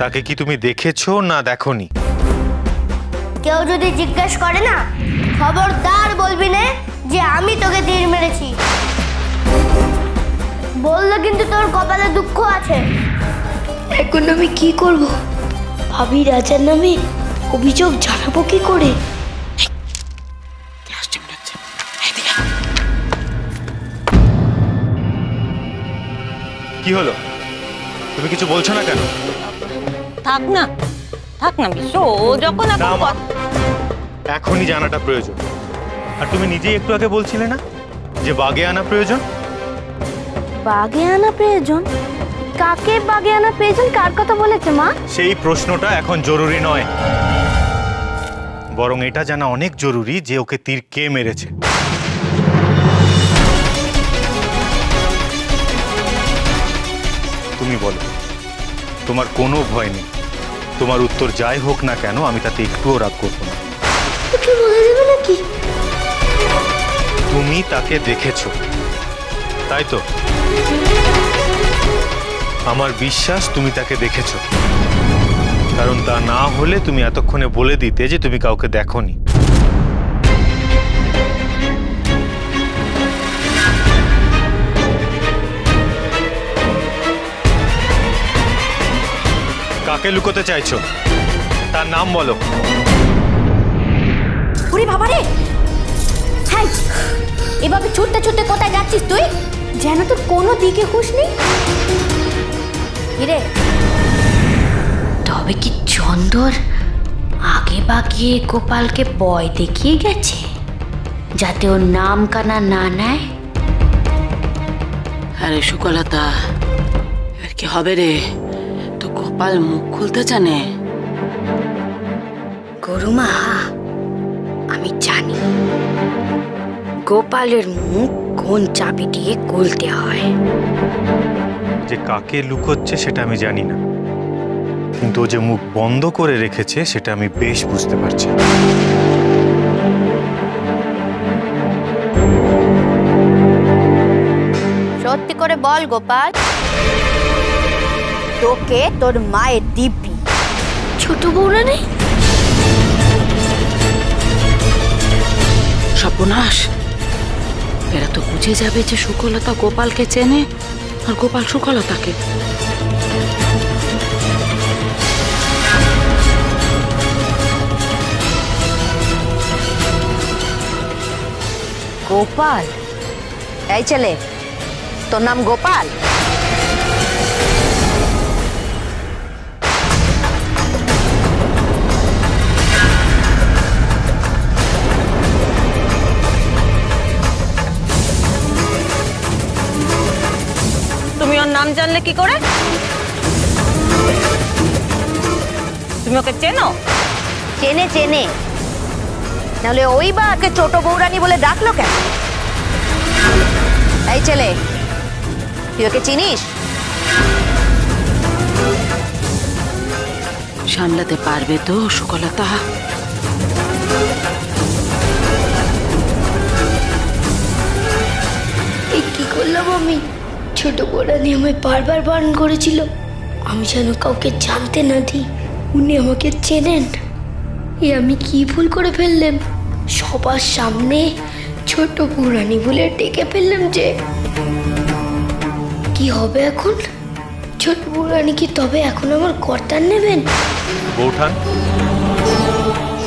তাকে কি তুমি দেখেছো না দেখোনি? কেউ যদি জিজ্ঞেস করে না, খবরদার বলবি না যে আমি তোকে তীর মেরেছি। বললে কিন্তু তোর কপালে দুঃখ আছে। এখন আমি কি করব? ভাবি রাজার নামে অভিযোগ জানাবো কি করে? কি হলো, তুমি কিছু বলছো না কেন? থাক না বিশ্ব, ও যখন না এখন মা, এখনই জানাটা প্রয়োজন। আর তুমি নিজেই একটু আগে বলছিলে না যে বাগে আনা প্রয়োজন? বাগে আনা প্রয়োজন? কাকে বাগে আনা প্রয়োজন? কার কথা বলেছে মা? সেই প্রশ্নটা এখন জরুরি নয়, বরং এটা জানা অনেক জরুরি যে ওকে তীর কে মেরেছে। তুমি বলো, তোমার কোনো ভয় নেই। তোমার উত্তর যাই হোক না কেন, আমি তাতে একটুও রাগ করবো না। ওকে বলে দেবে নাকি? তুমি তাকে দেখেছো, তাই তো? আমার বিশ্বাস তুমি তাকে দেখেছো, কারণ তা না হলে তুমি এতক্ষণে বলে দিতে যে তুমি কাউকে দেখোনি। কাকে লুকোতে চাইছো? তার নাম বলো। ওরে বাবা রে! হাই, এভাবে ছুটতে ছুটতে কোথায় যাচ্ছিস তুই? যেন তোর কোনো দিকে হুঁশ নেই। কিরে, তবে কি চন্দর আগে বাগিয়ে গোপালকে ভয় দেখিয়ে গেছে, যাতে ওর নাম কানা না নেয়? আরে সুকলতা, এবার কি হবে রে? তো গোপাল মুখ খুলতে জানে? গরুমা, আমি জানি গোপালের মুখ কোন চাবি দিয়ে খুলতে হয়। যে কাকে লুকোচ্ছে সেটা আমি জানি না, কিন্তু ও যে মুখ বন্ধ করে রেখেছে সেটা আমি বেশ বুঝতে পারছি। সত্যি করে বল গোপাল, তোকে তোর মায়ের দিব্যি। ছোট বউরা নেই? সর্বনাশ! এরা তো বুঝে যাবে যে সুকলতা গোপালকে চেনে আর গোপাল সুকলতাকে। গোপাল? এই ছেলে, তোর নাম গোপাল? তুমি ওর নাম জানলে কি করে? তুমি ওকে চেনো? চেনে চেনে, নাহলে ওই বা ওকে ছোট বৌরানী বলে ডাকলো কেন? এই ছেলে, তুই ওকে চিনিস? সামলাতে পারবে তো সুকলতা? এই কি করলাম আমি? ছোট বউরানী আমায় বারবার বারণ করেছিল আমি যেন কাউকে জানতে না দিই উনি আমাকে চেনেন। আমি কি ভুল করে ফেললাম? সবার সামনে ছোট বউরানী বলে ডেকে ফেললাম যে। কি হবে এখন? ছোট বউরানী কি তবে এখন আমার কর্তার নেবেন? বৌঠান,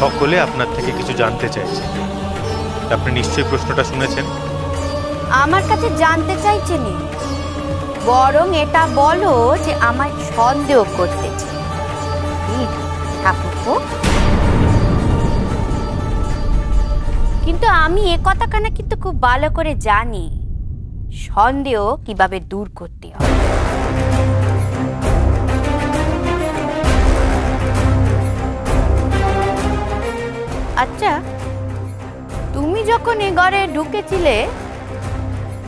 সকলে আপনার থেকে কিছু জানতে চাইছে। আপনি নিশ্চয়ই প্রশ্নটা শুনেছেন। আমার কাছে জানতে চাইছে নি, বরং এটা বলো যে আমায় সন্দেহ করতেছে। ঠাকুরপো, কিন্তু আমি এ কথাখানা কিন্তু খুব ভালো করে জানি সন্দেহ কিভাবে দূর করতে হয়। আচ্ছা, তুমি যখন এ ঘরে ঢুকেছিলে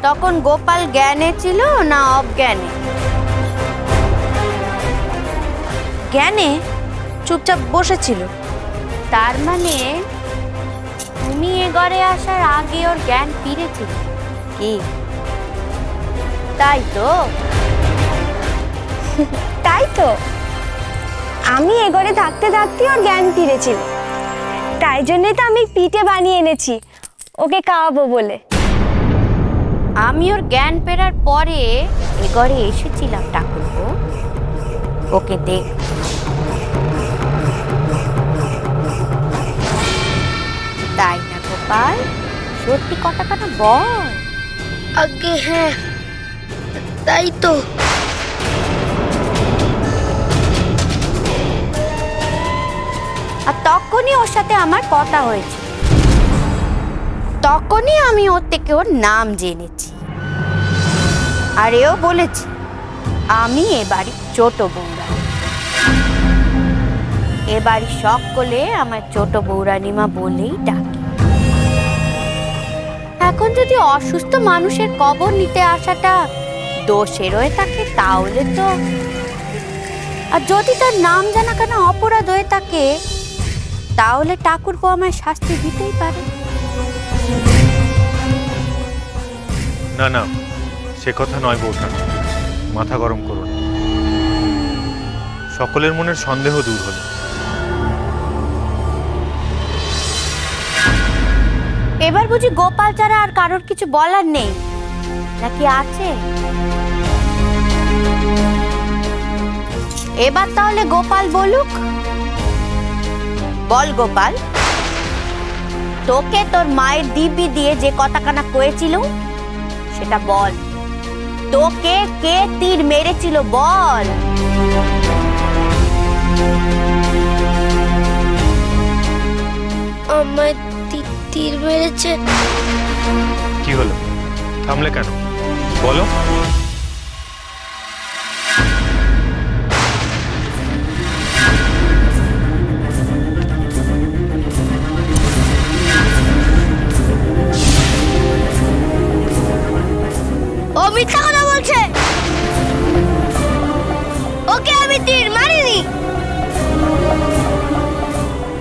তখন গোপাল জ্ঞানে ছিল না অজ্ঞানে? জ্ঞানে, চুপচাপ বসেছিল। তার মানে তুমি এ ঘরে আসার আগে ওর জ্ঞান ফিরেছিল কি? তাই তো? তাই তো? আমি এ ঘরে থাকতে থাকতে ওর জ্ঞান ফিরেছিল, তাই জন্যই তো আমি পিঠে বানিয়ে এনেছি ওকে খাওয়াবো বলে। আমি ওর জ্ঞান ফেরার পরে এ ঘরে এসেছিলাম ঠাকুরপো, ওকে দেখ। তাই না গোপাল, সত্যি কথাটা বল। আগে হ্যাঁ, তাই তো। আর তখনই ওর সাথে আমার কথা হয়েছে, তখনই আমি ওর থেকে ওর নাম জেনেছি। আর এও বলেছে আমি এ বাড়ির ছোট বৌরা, এ বাড়ির সকলে আমার ছোট বৌরানিমা বলেই ডাকে। এখন যদি অসুস্থ মানুষের কবর নিতে আসাটা দোষের হয়ে থাকে তাহলে তো, আর যদি তার নাম জানা কেন অপরাধ হয়ে থাকে তাহলে ঠাকুরপো আমায় শাস্তি দিতেই পারে। না না, সে কথা নয় বৌঠান, মাথা গরম করো না। সকলের মনের সন্দেহ দূর হলো। এবার বুঝি গোপাল ছাড়া আর কারোর কিছু বলার নেই নাকি আছে? এবার তাহলে গোপাল বলুক। বল গোপাল, তোকে তোর মায়ের দিব্যি দিয়ে যে কথাখানা কয়েছিল সেটা বল। তোকে কে তীর মেরেছিল বল। আমায় তীর মেরেছে। কি হলো, থামলে কেন? বলো। ও মিথ্যা কথা বলছে, ওকে আমি তীর মারিনি।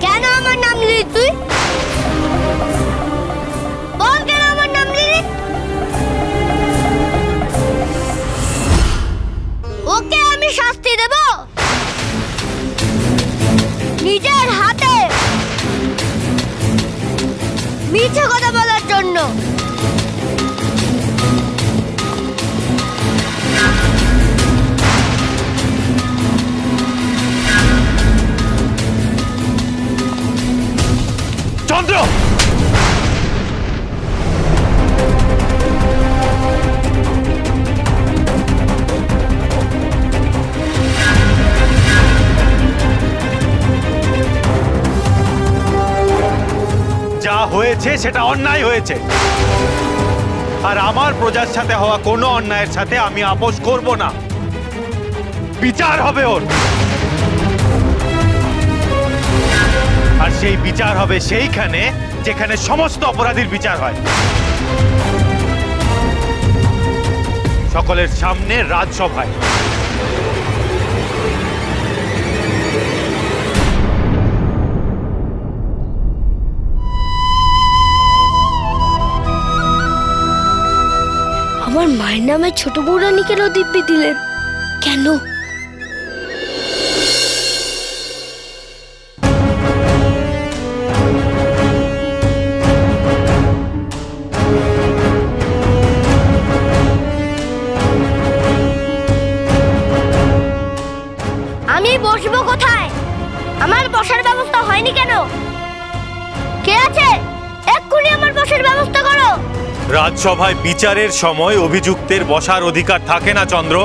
কেন আমার নাম নিলি তুই? বল কেন আমার নাম নিলি? ওকে আমি শাস্তি দেব নিজের হাতে, মিথ্যা কথা বলার জন্য। চন্দ্র, যা হয়েছে সেটা অন্যায় হয়েছে, আর আমার প্রজার সাথে হওয়া কোনো অন্যায়ের সাথে আমি আপোষ করব না। বিচার হবে ওর, আর সেই বিচার হবে সেইখানে যেখানে সমস্ত অপরাধীর বিচার হয়, সকলের সামনে রাজসভায়। আমার মায়ের নামে ছোট বৌরানীকেও দিব্যি দিলেন কেন? আমি বসবো কোথায়? আমার বসার ব্যবস্থা হয়নি কেন? কে আছে? এক্ষুনি আমার বসার ব্যবস্থা করো। রাজসভায় বিচারের সময় অভিযুক্তের বসার অধিকার থাকে না চন্দ্র।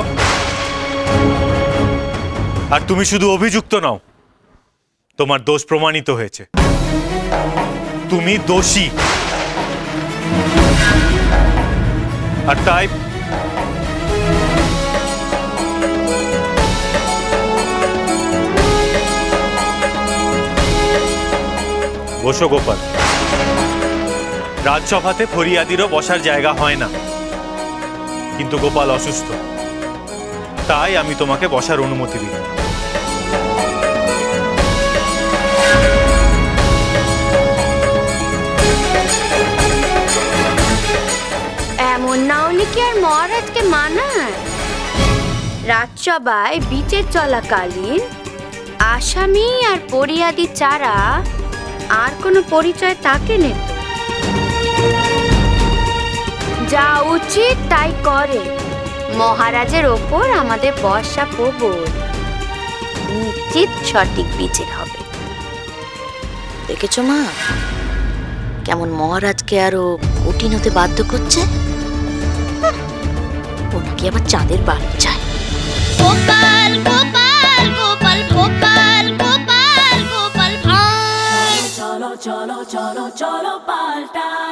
আর তুমি শুধু অভিযুক্ত নও, তোমার দোষ প্রমাণিত হয়েছে, তুমি দোষী। আর তাই বসো গোপাল। রাজসভাতে ফরিয়াদিরও বসার জায়গা হয় না, কিন্তু গোপাল অসুস্থ, তাই আমি তোমাকে বসার অনুমতি দিলাম। এমন না হলে কি আর মহারাজকে মানায়? রাজসভায় বিচার চলাকালীন আসামি আর পরিয়াদি ছাড়া আর কোনো পরিচয় তাকে নেই তো। যা উচিত তাই করে। মহারাজের ওপর আমাদের বর্ষা প্রবল, নিশ্চিত সঠিক বিচার হবে। দেখেছো মা কেমন মহারাজকে আরো কঠিন হতে বাধ্য করছে। ও নাকি আবার চাঁদের বাড়ি চায়। গোপাল গোপাল গোপাল গোপাল গোপাল গোপাল ভাঁড়। চলো চলো চলো চলো পাল্টাই